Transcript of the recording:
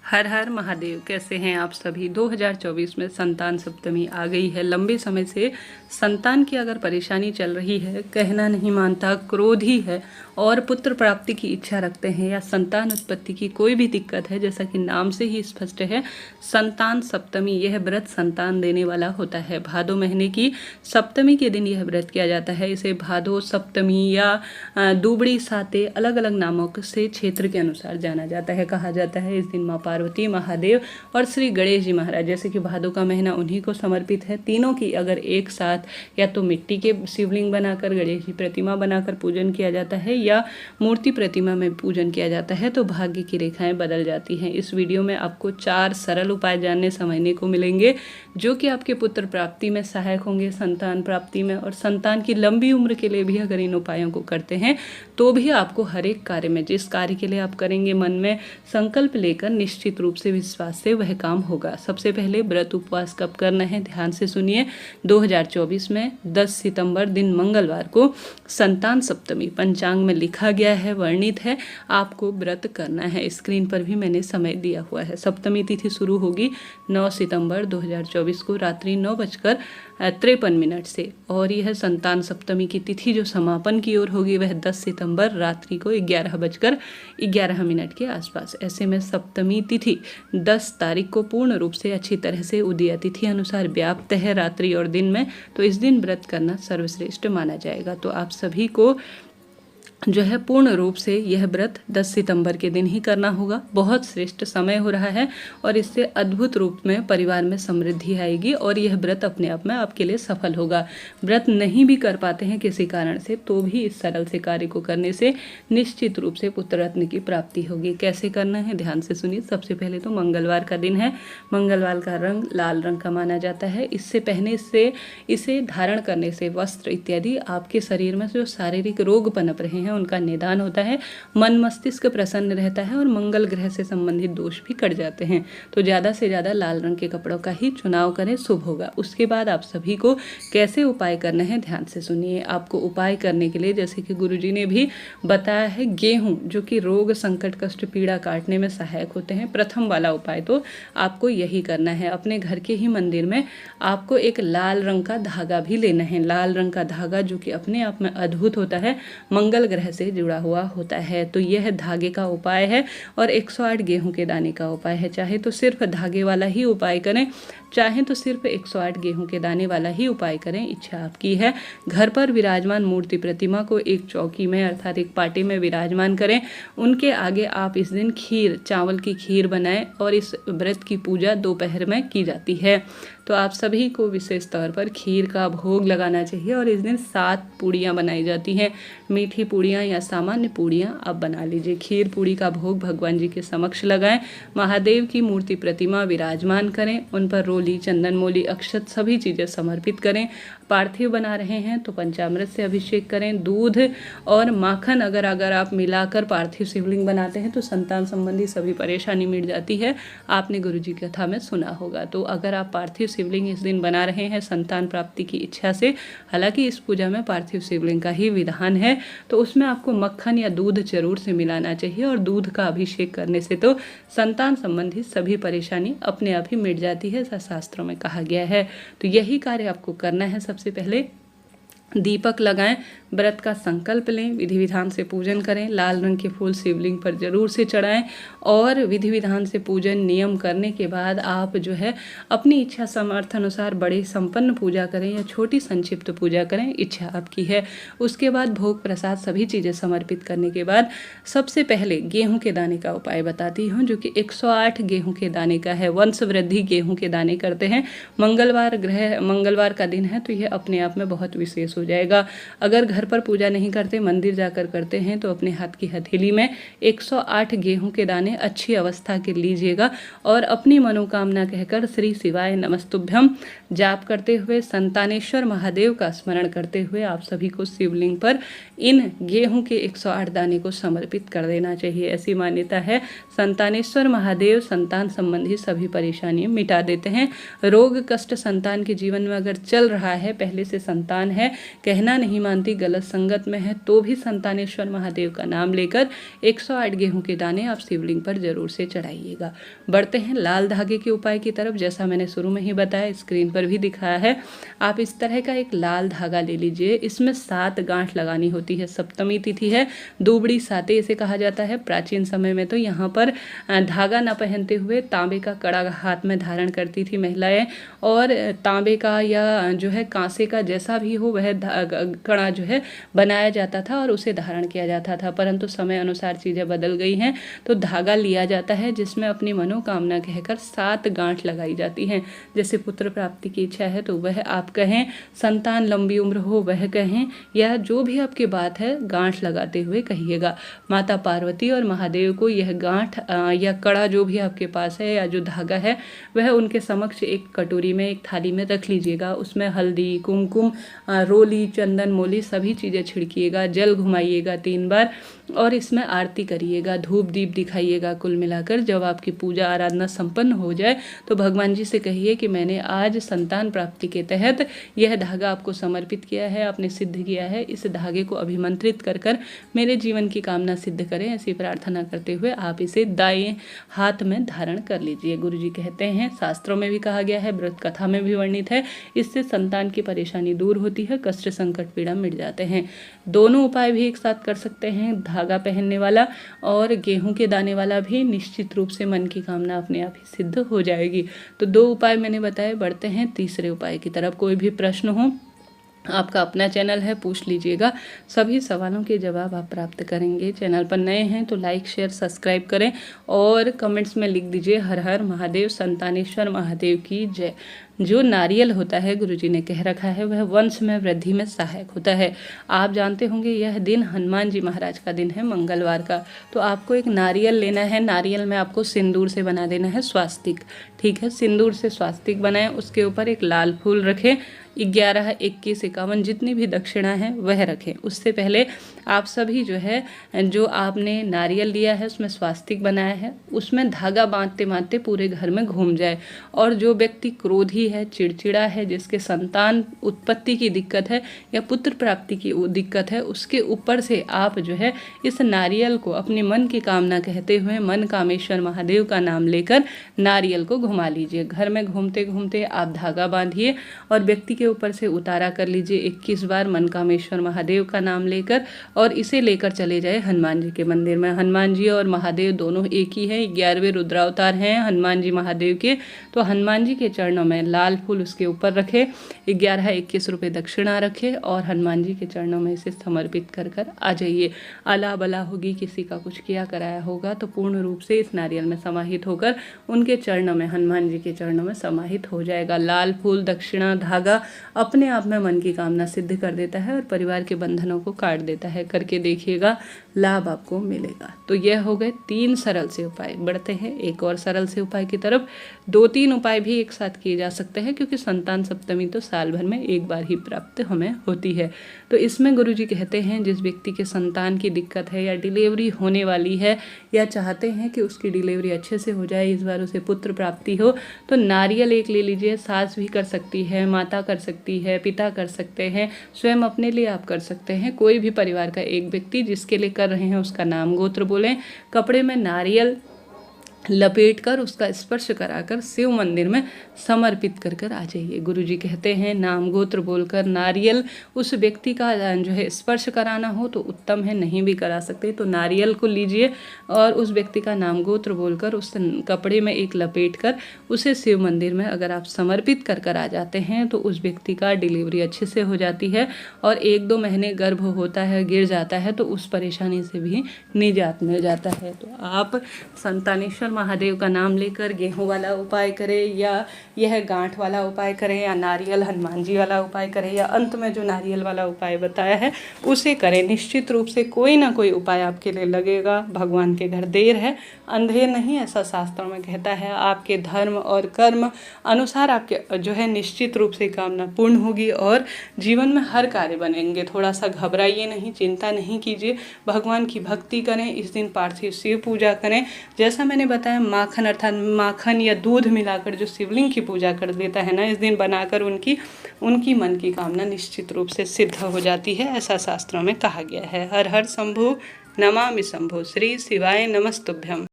हर हर महादेव। कैसे हैं आप सभी। 2024 में संतान सप्तमी आ गई है। लंबे समय से संतान की अगर परेशानी चल रही है, कहना नहीं मानता, क्रोधी है और पुत्र प्राप्ति की इच्छा रखते हैं या संतान उत्पत्ति की कोई भी दिक्कत है, जैसा कि नाम से ही स्पष्ट है, संतान सप्तमी यह व्रत संतान देने वाला होता है। भादो महीने की सप्तमी के दिन यह व्रत किया जाता है। इसे भादो सप्तमी या दूबड़ी साते अलग अलग नामों से क्षेत्र के अनुसार जाना जाता है। कहा जाता है इस दिन माँ पार्वती, महादेव और श्री गणेश जी महाराज, जैसे कि भादो का महीना उन्हीं को समर्पित है, तीनों की अगर एक साथ या तो मिट्टी के शिवलिंग बनाकर गणेश जी प्रतिमा बनाकर पूजन किया जाता है या मूर्ति प्रतिमा में पूजन किया जाता है तो भाग्य की रेखाएं बदल जाती हैं। इस वीडियो में आपको 4 सरल उपाय जानने समझने को मिलेंगे जो कि आपके पुत्र प्राप्ति में सहायक होंगे, संतान प्राप्ति में, और संतान की लंबी उम्र के लिए भी अगर इन उपायों को करते हैं तो भी आपको हर एक कार्य में, जिस कार्य के लिए आप करेंगे, मन में संकल्प लेकर निश्चित रूप से विश्वास से वह काम होगा। सबसे पहले व्रत उपवास कब करना है, ध्यान से सुनिए। 2024 में 10 सितंबर दिन मंगलवार को संतान सप्तमी पंचांग में लिखा गया है, वर्णित है, आपको व्रत करना है। स्क्रीन पर भी मैंने समय दिया हुआ है। सप्तमी तिथि शुरू होगी 9 सितंबर 2024 को रात्रि 9:53 से, और यह संतान सप्तमी की तिथि जो समापन की ओर होगी वह 10 सितंबर रात्रि को 11:11 के आसपास। ऐसे में सप्तमी तिथि 10 तारीख को पूर्ण रूप से अच्छी तरह से उदय तिथि अनुसार व्याप्त है रात्रि और दिन में, तो इस दिन व्रत करना सर्वश्रेष्ठ माना जाएगा। तो आप सभी को जो है पूर्ण रूप से यह व्रत 10 सितंबर के दिन ही करना होगा। बहुत श्रेष्ठ समय हो रहा है और इससे अद्भुत रूप में परिवार में समृद्धि आएगी और यह व्रत अपने आप में आपके लिए सफल होगा। व्रत नहीं भी कर पाते हैं किसी कारण से तो भी इस सरल से कार्य को करने से निश्चित रूप से पुत्र रत्न की प्राप्ति होगी। कैसे करना है, ध्यान से सुनिए। सबसे पहले तो मंगलवार का दिन है। मंगलवार का रंग लाल रंग का माना जाता है। इससे पहने से इसे धारण करने से वस्त्र इत्यादि आपके शरीर में जो शारीरिक रोग पनप रहे हैं उनका निदान होता है, मन मस्तिष्क प्रसन्न रहता है और मंगल ग्रह से संबंधित दोष भी कट जाते हैं। तो ज़्यादा से ज़्यादा लाल रंग के कपड़ों का ही चुनाव करें, शुभ होगा। उसके बाद आप सभी को कैसे उपाय करना है, ध्यान से सुनिए। आपको उपाय करने के लिए, जैसे कि गुरुजी ने भी बताया है, गेहूं जो कि रोग संकट कष्ट पीड़ा काटने में सहायक होते हैं, प्रथम वाला उपाय तो आपको यही करना है। अपने घर के ही मंदिर में आपको एक लाल रंग का धागा भी लेना है। लाल रंग का धागा जो कि अपने आप में अद्भुत होता है, मंगल ग्रह से जुड़ा हुआ होता है। तो यह धागे का उपाय है और 108 गेहूं के दाने का उपाय है। चाहे तो सिर्फ धागे वाला ही उपाय करें, चाहे तो सिर्फ 108 गेहूं के दाने वाला ही उपाय करें, इच्छा आपकी है। घर पर विराजमान मूर्ति प्रतिमा को एक चौकी में अर्थात एक पाटे में विराजमान करें। उनके आगे आप इस दिन खीर, चावल की खीर बनाएं और इस व्रत की पूजा दोपहर में की जाती है। तो आप सभी को विशेष तौर पर खीर का भोग लगाना चाहिए और इस दिन 7 पूड़ियाँ बनाई जाती हैं। मीठी पूड़ियाँ या सामान्य पूड़ियाँ आप बना लीजिए। खीर पूड़ी का भोग भगवान जी के समक्ष लगाएं। महादेव की मूर्ति प्रतिमा विराजमान करें, उन पर रोली, चंदन, मोली, अक्षत सभी चीज़ें समर्पित करें। पार्थिव बना रहे हैं तो पंचामृत से अभिषेक करें। दूध और माखन अगर आप मिलाकर पार्थिव शिवलिंग बनाते हैं तो संतान संबंधी सभी परेशानी मिट जाती है। आपने गुरुजी की कथा में सुना होगा। तो अगर आप पार्थिव शिवलिंग इस दिन बना रहे हैं संतान प्राप्ति की इच्छा से, हालांकि इस पूजा में पार्थिव शिवलिंग का ही विधान है, तो उसमें आपको मक्खन या दूध जरूर से मिलाना चाहिए और दूध का अभिषेक करने से तो संतान संबंधी सभी परेशानी अपने आप ही मिट जाती है, ऐसा शास्त्रों में कहा गया है। तो यही कार्य आपको करना है। सबसे पहले दीपक लगाएं, व्रत का संकल्प लें, विधि विधान से पूजन करें, लाल रंग के फूल शिवलिंग पर जरूर से चढ़ाएं और विधि विधान से पूजन नियम करने के बाद आप जो है अपनी इच्छा सामर्थ्य अनुसार बड़ी संपन्न पूजा करें या छोटी संक्षिप्त पूजा करें, इच्छा आपकी है। उसके बाद भोग प्रसाद सभी चीज़ें समर्पित करने के बाद सबसे पहले गेहूं के दाने का उपाय बताती हूँ, जो कि 108 गेहूं के दाने का है। वंश वृद्धि गेहूं के दाने करते हैं। मंगलवार का दिन है तो यह अपने आप में बहुत विशेष हो जाएगा। अगर घर पर पूजा नहीं करते, मंदिर जाकर करते हैं, तो अपने हाथ की हथेली में 108 गेहूं के दाने अच्छी अवस्था के लीजिएगा और अपनी मनोकामना कहकर श्री शिवाय नमस्तुभ्यम जाप करते हुए संतानेश्वर महादेव का स्मरण करते हुए आप सभी को शिवलिंग पर इन गेहूं के 108 दाने को समर्पित कर देना चाहिए। ऐसी मान्यता है, संतानेश्वर महादेव संतान संबंधी सभी परेशानियां मिटा देते हैं। रोग कष्ट संतान के जीवन में अगर चल रहा है, पहले से संतान है कहना नहीं मानती, गलत संगत में है, तो भी संतानेश्वर महादेव का नाम लेकर 108 गेहूं के दाने आप शिवलिंग पर जरूर से चढ़ाइएगा। बढ़ते हैं लाल धागे के उपाय की तरफ। जैसा मैंने शुरू में ही बताया, स्क्रीन पर भी दिखाया है, आप इस तरह का एक लाल धागा ले लीजिए। इसमें 7 गांठ लगानी होती है। सप्तमी तिथि है, दुबड़ी साते इसे कहा जाता है। प्राचीन समय में तो यहाँ पर धागा न पहनते हुए तांबे का कड़ा हाथ में धारण करती थी महिलाएं, और तांबे का या जो है कांसे का जैसा भी हो वह कड़ा जो है बनाया जाता था और उसे धारण किया जाता था। परंतु समय अनुसार चीज़ें बदल गई हैं, तो धागा लिया जाता है जिसमें अपनी मनोकामना कहकर 7 गांठ लगाई जाती हैं। जैसे पुत्र प्राप्ति की इच्छा है तो वह आप कहें, संतान लंबी उम्र हो वह कहें, या जो भी आपकी बात है गांठ लगाते हुए कहिएगा। माता पार्वती और महादेव को यह गांठ या कड़ा जो भी आपके पास है या जो धागा है वह उनके समक्ष एक कटोरी में, एक थाली में रख लीजिएगा। उसमें हल्दी, कुमकुम, रोली, चंदन, मोली सभी चीज़ें छिड़किएगा, जल घुमाइएगा 3 बार और इसमें आरती करिएगा, धूप दीप दिखाइएगा। कुल मिलाकर जब आपकी पूजा आराधना संपन्न हो जाए तो भगवान जी से कहिए कि मैंने आज संतान प्राप्ति के तहत यह धागा आपको समर्पित किया है, आपने सिद्ध किया है। इस धागे को अभिमंत्रित कर कर मेरे जीवन की कामना सिद्ध करें, ऐसी प्रार्थना करते हुए आप इसे दाएं हाथ में धारण कर लीजिए। गुरु जी कहते हैं, शास्त्रों में भी कहा गया है, व्रत कथा में भी वर्णित है, इससे संतान की परेशानी दूर होती है, कष्ट संकट पीड़ा मिट जाते हैं। दोनों उपाय भी एक साथ कर सकते हैं, धागा पहनने वाला और गेहूं के दाने वाला भी। निश्चित रूप से मन की कामना अपने आप ही सिद्ध हो जाएगी। तो 2 उपाय मैंने बताए, बढ़ते हैं तीसरे उपाय की तरफ। कोई भी प्रश्न हो, आपका अपना चैनल है, पूछ लीजिएगा, सभी सवालों के जवाब आप प्राप्त करेंगे। चैनल पर नए हैं तो लाइक शेयर सब्सक्राइब करें और कमेंट्स में लिख दीजिए हर हर महादेव, संतानेश्वर महादेव की जय। जो नारियल होता है, गुरुजी ने कह रखा है, वह वंश में वृद्धि में सहायक होता है। आप जानते होंगे यह दिन हनुमान जी महाराज का दिन है, मंगलवार का। तो आपको एक नारियल लेना है, नारियल में आपको सिंदूर से बना देना है स्वास्तिक। ठीक है, सिंदूर से स्वास्तिक बनाएं, उसके ऊपर एक लाल फूल रखें, 11, 21, 51 जितनी भी दक्षिणा है वह रखें। उससे पहले आप सभी जो है, जो आपने नारियल लिया है उसमें स्वास्तिक बनाया है, उसमें धागा बांधते बांधते पूरे घर में घूम जाए। और जो व्यक्ति क्रोधी है, चिड़चिड़ा है, जिसके संतान उत्पत्ति की दिक्कत है या पुत्र प्राप्ति की दिक्कत है, उसके ऊपर से आप जो है इस नारियल को अपने मन की कामना कहते हुए मन कामेश्वर महादेव का नाम लेकर नारियल को घुमा लीजिए। घर में घूमते घूमते आप धागा बांधिए और व्यक्ति के ऊपर से उतारा कर लीजिए 21 बार मन कामेश्वर महादेव का नाम लेकर, और इसे लेकर चले जाए हनुमान जी के मंदिर में। हनुमान जी और महादेव दोनों एक ही हैं, 11वें रुद्रावतार हैं हनुमान जी महादेव के। तो हनुमान जी के चरणों में लाल फूल उसके ऊपर रखे, 11, 21 रुपये दक्षिणा रखे और हनुमान जी के चरणों में इसे समर्पित कर कर आ जाइए। अला बला होगी, किसी का कुछ किया कराया होगा तो पूर्ण रूप से इस नारियल में समाहित होकर उनके चरणों में, हनुमान जी के चरणों में समाहित हो जाएगा। लाल फूल, दक्षिणा, धागा अपने आप में मन की कामना सिद्ध कर देता है और परिवार के बंधनों को काट देता है। करके देखिएगा, लाभ आपको मिलेगा। तो यह हो गए 3 सरल से उपाय। बढ़ते हैं एक और सरल से उपाय की तरफ। 2-3 उपाय भी एक साथ किए जा सकते हैं, क्योंकि संतान सप्तमी तो साल भर में एक बार ही प्राप्त हमें होती है। तो इसमें गुरुजी कहते हैं, जिस व्यक्ति के संतान की दिक्कत है या डिलीवरी होने वाली है या चाहते हैं कि उसकी डिलीवरी अच्छे से हो जाए, इस बार उसे पुत्र प्राप्ति हो, तो नारियल एक ले लीजिए। सास भी कर सकती है, माता कर सकती है, पिता कर सकते हैं, स्वयं अपने लिए आप कर सकते हैं। कोई भी परिवार का एक व्यक्ति जिसके लिए कर रहे हैं उसका नाम गोत्र बोलें, कपड़े में नारियल लपेट कर उसका स्पर्श कराकर शिव मंदिर में समर्पित कर कर आ जाइए। गुरुजी कहते हैं, नाम गोत्र बोलकर नारियल उस व्यक्ति का जो है स्पर्श कराना हो तो उत्तम है, नहीं भी करा सकते तो नारियल को लीजिए और उस व्यक्ति का नाम गोत्र बोलकर उस कपड़े में एक लपेट कर उसे शिव मंदिर में अगर आप समर्पित कर कर आ जाते हैं तो उस व्यक्ति का डिलीवरी अच्छे से हो जाती है और 1-2 महीने गर्भ होता है, गिर जाता है तो उस परेशानी से भी निजात मिल जाता है। तो आप संतानेश्वर महादेव का नाम लेकर गेहूं वाला उपाय करें या यह गांठ वाला उपाय करें या नारियल हनुमान जी वाला उपाय करें या अंत में जो नारियल वाला उपाय बताया है उसे करें। निश्चित रूप से कोई ना कोई उपाय आपके लिए लगेगा। भगवान के घर देर है अंधेर नहीं, ऐसा शास्त्रों में कहता है। आपके धर्म और कर्म अनुसार आपके जो है निश्चित रूप से कामना पूर्ण होगी और जीवन में हर कार्य बनेंगे। थोड़ा सा घबराइए नहीं, चिंता नहीं कीजिए, भगवान की भक्ति करें। इस दिन पार्थिव शिव पूजा करें। जैसा मैंने बताएं, माखन अर्थात माखन या दूध मिलाकर जो शिवलिंग की पूजा कर देता है ना, इस दिन बनाकर उनकी मन की कामना निश्चित रूप से सिद्ध हो जाती है, ऐसा शास्त्रों में कहा गया है। हर हर शंभु नमामि शंभु, श्री शिवाय नमस्तुभ्यम।